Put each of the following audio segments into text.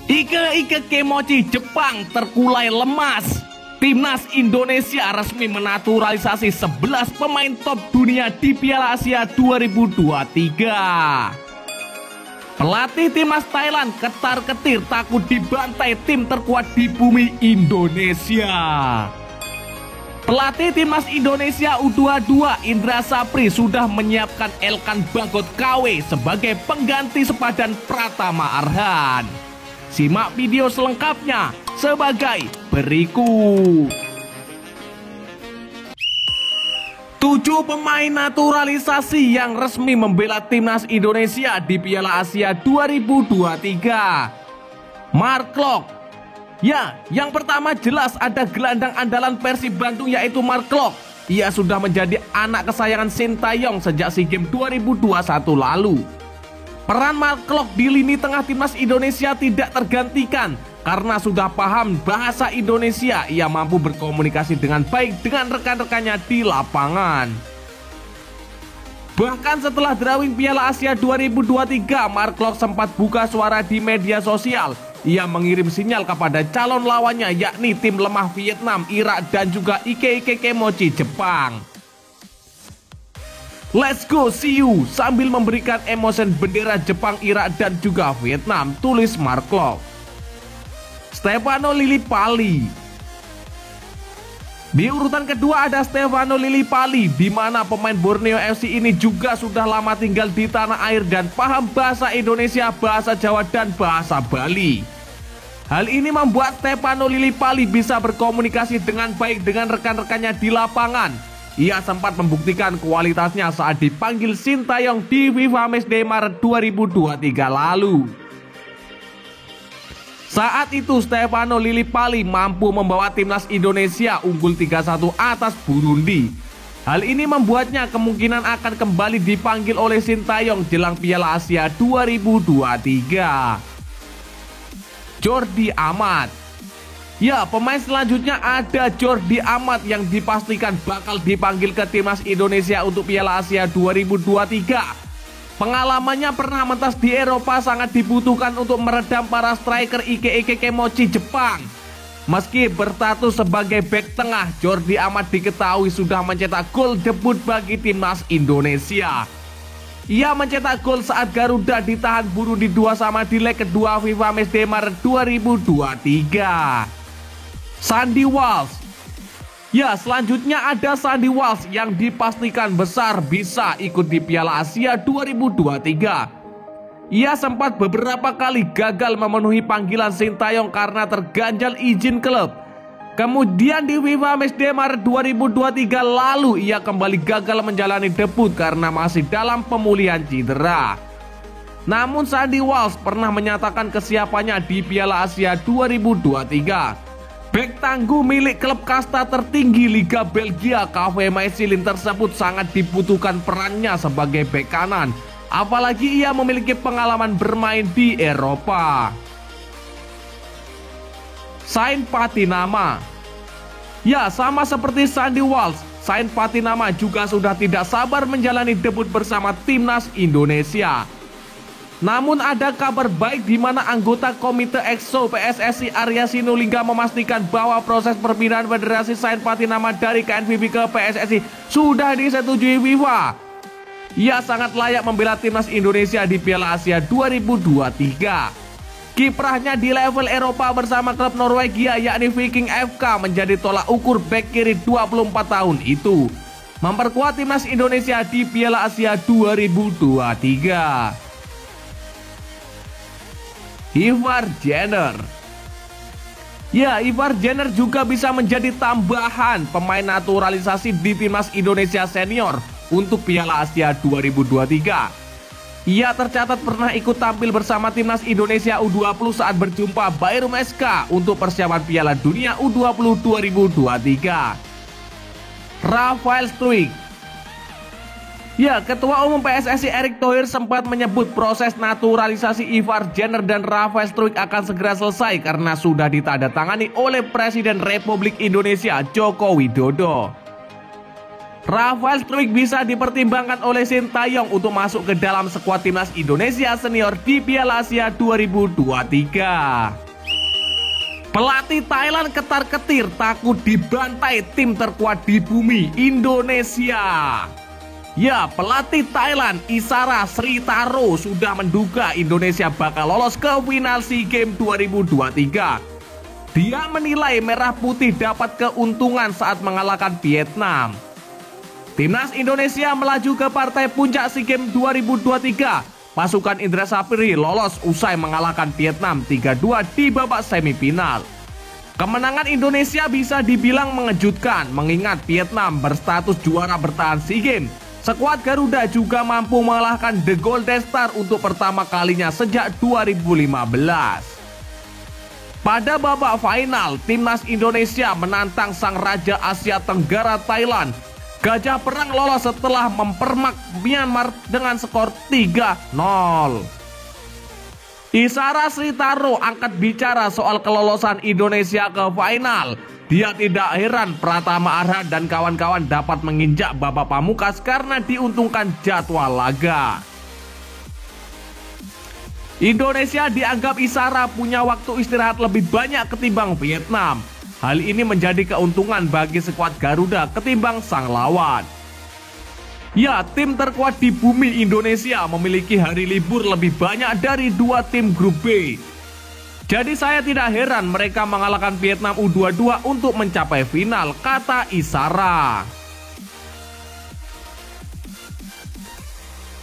Ike Kemochi Jepang terkulai lemas. Timnas Indonesia resmi menaturalisasi 11 pemain top dunia di Piala Asia 2023. Pelatih timnas Thailand ketar-ketir takut dibantai tim terkuat di bumi Indonesia. Pelatih timnas Indonesia U22 Indra Sapri sudah menyiapkan Elkan Bagot KW sebagai pengganti sepadan Pratama Arhan. Simak video selengkapnya sebagai berikut. 7 pemain naturalisasi yang resmi membela timnas Indonesia di Piala Asia 2023. Mark Klok. Ya, yang pertama jelas ada gelandang andalan Persib Bandung yaitu Mark Klok. Ia sudah menjadi anak kesayangan Sintayong sejak SEA Games 2021 lalu. Peran Mark Klok di lini tengah timnas Indonesia tidak tergantikan karena sudah paham bahasa Indonesia. Ia mampu berkomunikasi dengan baik dengan rekan-rekannya di lapangan. Bahkan setelah drawing Piala Asia 2023, Mark Klok sempat buka suara di media sosial. Ia mengirim sinyal kepada calon lawannya yakni tim lemah Vietnam, Irak dan juga Ike Kemochi Jepang. Let's go, see you, sambil memberikan emosen bendera Jepang, Irak dan juga Vietnam, tulis Mark Klok. Stefano Lillipali. Di urutan kedua ada Stefano Lillipali, di mana pemain Borneo FC ini juga sudah lama tinggal di tanah air dan paham bahasa Indonesia, bahasa Jawa dan bahasa Bali. Hal ini membuat Stefano Lillipali bisa berkomunikasi dengan baik dengan rekan-rekannya di lapangan. Ia sempat membuktikan kualitasnya saat dipanggil Sintayong di FIFA Matchday Maret 2023 lalu. Saat itu Stefano Lillipali mampu membawa timnas Indonesia unggul 3-1 atas Burundi. Hal ini membuatnya kemungkinan akan kembali dipanggil oleh Sintayong jelang Piala Asia 2023. Jordi Amat. Ya, pemain selanjutnya ada Jordi Amat yang dipastikan bakal dipanggil ke timnas Indonesia untuk Piala Asia 2023. Pengalamannya pernah mentas di Eropa sangat dibutuhkan untuk meredam para striker Ike Kemochi Jepang. Meski berstatus sebagai bek tengah, Jordi Amat diketahui sudah mencetak gol debut bagi timnas Indonesia. Ia mencetak gol saat Garuda ditahan Burundi 2-2 di leg kedua FIFA Matchday Maret 2023. Sandy Walsh. Ya, selanjutnya ada Sandy Walsh yang dipastikan besar bisa ikut di Piala Asia 2023. Ia sempat beberapa kali gagal memenuhi panggilan Sintayong karena terganjal izin klub. Kemudian di FIFA Matchday Maret 2023 lalu ia kembali gagal menjalani debut karena masih dalam pemulihan cedera. Namun Sandy Walsh pernah menyatakan kesiapannya di Piala Asia 2023. Bek tangguh milik klub kasta tertinggi Liga Belgia KV Mechelen tersebut sangat dibutuhkan perannya sebagai bek kanan. Apalagi ia memiliki pengalaman bermain di Eropa. Sain Patinama. Ya, sama seperti Sandy Walsh, Sain Patinama juga sudah tidak sabar menjalani debut bersama timnas Indonesia. Namun ada kabar baik di mana anggota Komite Exco PSSI Arya Sinulinga memastikan bahwa proses perpindahan Federasi Sain Patinama dari KNVB ke PSSI sudah disetujui FIFA. Ia sangat layak membela timnas Indonesia di Piala Asia 2023. Kiprahnya di level Eropa bersama klub Norwegia yakni Viking FK menjadi tolak ukur bek kiri 24 tahun itu, memperkuat timnas Indonesia di Piala Asia 2023. Ivar Jenner. Ya, Ivar Jenner juga bisa menjadi tambahan pemain naturalisasi di timnas Indonesia senior untuk Piala Asia 2023. Ia tercatat pernah ikut tampil bersama timnas Indonesia U20 saat berjumpa Bayern SK untuk persiapan Piala Dunia U20 2023. Rafael Struijk. Ya, Ketua Umum PSSI Erick Thohir sempat menyebut proses naturalisasi Ivar Jenner dan Rafael Struijk akan segera selesai karena sudah ditandatangani oleh Presiden Republik Indonesia Joko Widodo. Rafael Struijk bisa dipertimbangkan oleh Sintayong untuk masuk ke dalam skuad timnas Indonesia senior di Piala Asia 2023. Pelatih Thailand ketar-ketir takut dibantai tim terkuat di bumi Indonesia. Ya, pelatih Thailand Isara Sritaro sudah menduga Indonesia bakal lolos ke final SEA Games 2023. Dia menilai Merah Putih dapat keuntungan saat mengalahkan Vietnam. Timnas Indonesia melaju ke partai puncak SEA Games 2023. Pasukan Indra Safri lolos usai mengalahkan Vietnam 3-2 di babak semifinal. Kemenangan Indonesia bisa dibilang mengejutkan mengingat Vietnam berstatus juara bertahan SEA Games. Skuad Garuda juga mampu mengalahkan The Golden Star untuk pertama kalinya sejak 2015. Pada babak final, timnas Indonesia menantang sang Raja Asia Tenggara Thailand. Gajah Perang lolos setelah mempermak Myanmar dengan skor 3-0. Isara Sritaro angkat bicara soal kelolosan Indonesia ke final. Dia tidak heran Pratama Arhan dan kawan-kawan dapat menginjak babak pamungkas karena diuntungkan jadwal laga. Indonesia dianggap Isara punya waktu istirahat lebih banyak ketimbang Vietnam. Hal ini menjadi keuntungan bagi skuad Garuda ketimbang sang lawan. Ya, tim terkuat di bumi Indonesia memiliki hari libur lebih banyak dari dua tim grup B. Jadi saya tidak heran mereka mengalahkan Vietnam U22 untuk mencapai final, kata Isara.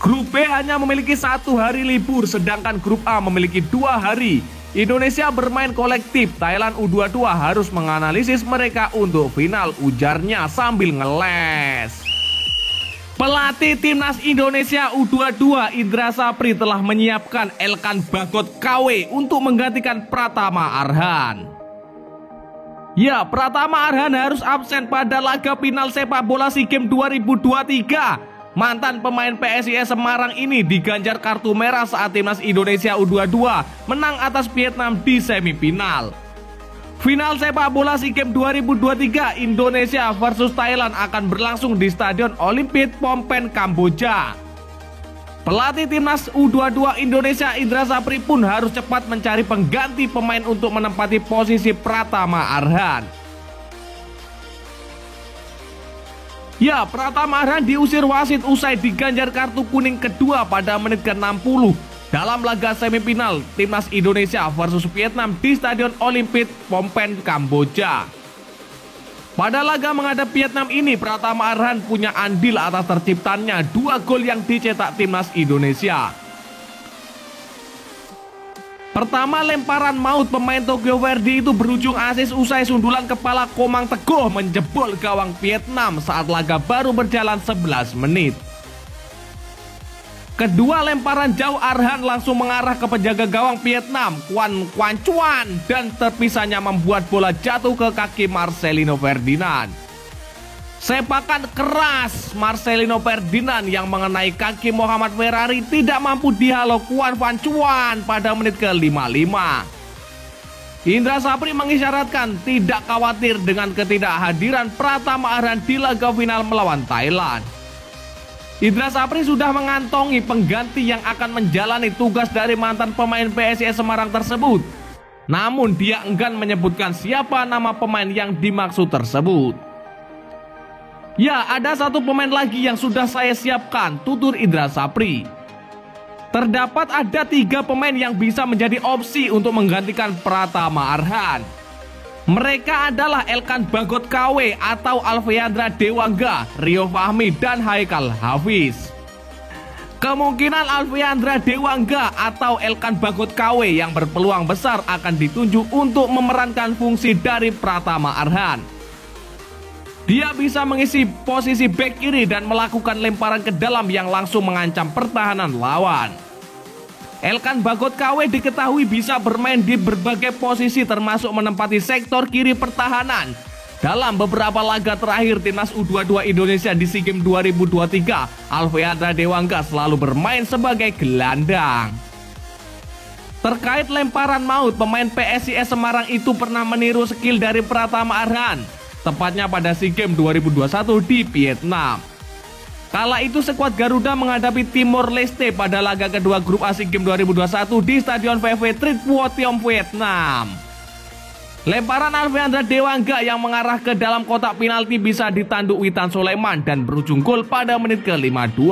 Grup B hanya memiliki 1 hari libur, sedangkan grup A memiliki 2 hari. Indonesia bermain kolektif, Thailand U22 harus menganalisis mereka untuk final, ujarnya sambil ngeles. Pelatih timnas Indonesia U22 Indra Safri telah menyiapkan Elkan Bagot KW untuk menggantikan Pratama Arhan. Ya, Pratama Arhan harus absen pada laga final sepak bola SEA Games 2023. Mantan pemain PSIS Semarang ini diganjar kartu merah saat timnas Indonesia U22 menang atas Vietnam di semifinal. Final sepak bola SEA Games 2023 Indonesia versus Thailand akan berlangsung di Stadion Olimpit Phnom Penh, Kamboja. Pelatih timnas U22 Indonesia Indra Safri pun harus cepat mencari pengganti pemain untuk menempati posisi Pratama Arhan. Ya, Pratama Arhan diusir wasit usai diganjar kartu kuning kedua pada menit ke-60. Dalam laga semifinal timnas Indonesia versus Vietnam di Stadion Olimpit Phnom Penh, Kamboja. Pada laga menghadap Vietnam ini, Pratama Arhan punya andil atas terciptanya 2 gol yang dicetak timnas Indonesia. Pertama, lemparan maut pemain Tokyo Verdy itu berujung asis usai sundulan kepala Komang Teguh menjebol gawang Vietnam saat laga baru berjalan 11 menit. Kedua, lemparan jauh Arhan langsung mengarah ke penjaga gawang Vietnam, Quan Chuan, dan terpisahnya membuat bola jatuh ke kaki Marcelino Ferdinand. Sepakan keras Marcelino Ferdinand yang mengenai kaki Muhammad Ferrari tidak mampu dihalau Quan Chuan pada menit ke-55. Indra Safri mengisyaratkan tidak khawatir dengan ketidakhadiran Pratama Arhan di laga final melawan Thailand. Indra Safri sudah mengantongi pengganti yang akan menjalani tugas dari mantan pemain PSIS Semarang tersebut. Namun dia enggan menyebutkan siapa nama pemain yang dimaksud tersebut. Ya, ada satu pemain lagi yang sudah saya siapkan, tutur Indra Safri. Terdapat ada 3 pemain yang bisa menjadi opsi untuk menggantikan Pratama Arhan. Mereka adalah Elkan Bagot KW atau Alfeandra Dewangga, Rio Fahmi, dan Haikal Hafiz. Kemungkinan Alfeandra Dewangga atau Elkan Bagot KW yang berpeluang besar akan ditunjuk untuk memerankan fungsi dari Pratama Arhan. Dia bisa mengisi posisi bek kiri dan melakukan lemparan ke dalam yang langsung mengancam pertahanan lawan. Elkan Bagot KW diketahui bisa bermain di berbagai posisi termasuk menempati sektor kiri pertahanan. Dalam beberapa laga terakhir timnas U22 Indonesia di SEA Games 2023, Alfeandra Dewangga selalu bermain sebagai gelandang. Terkait lemparan maut, pemain PSIS Semarang itu pernah meniru skill dari Pratama Arhan. tepatnya pada SEA Games 2021 di Vietnam. Kala itu skuad Garuda menghadapi Timor Leste pada laga kedua grup A SEA Games 2021 di Stadion VV Triet Phuotheom, Vietnam. Lemparan Alvendra Dewangga yang mengarah ke dalam kotak penalti bisa ditanduk Witan Sulaiman dan berujung gol pada menit ke-52.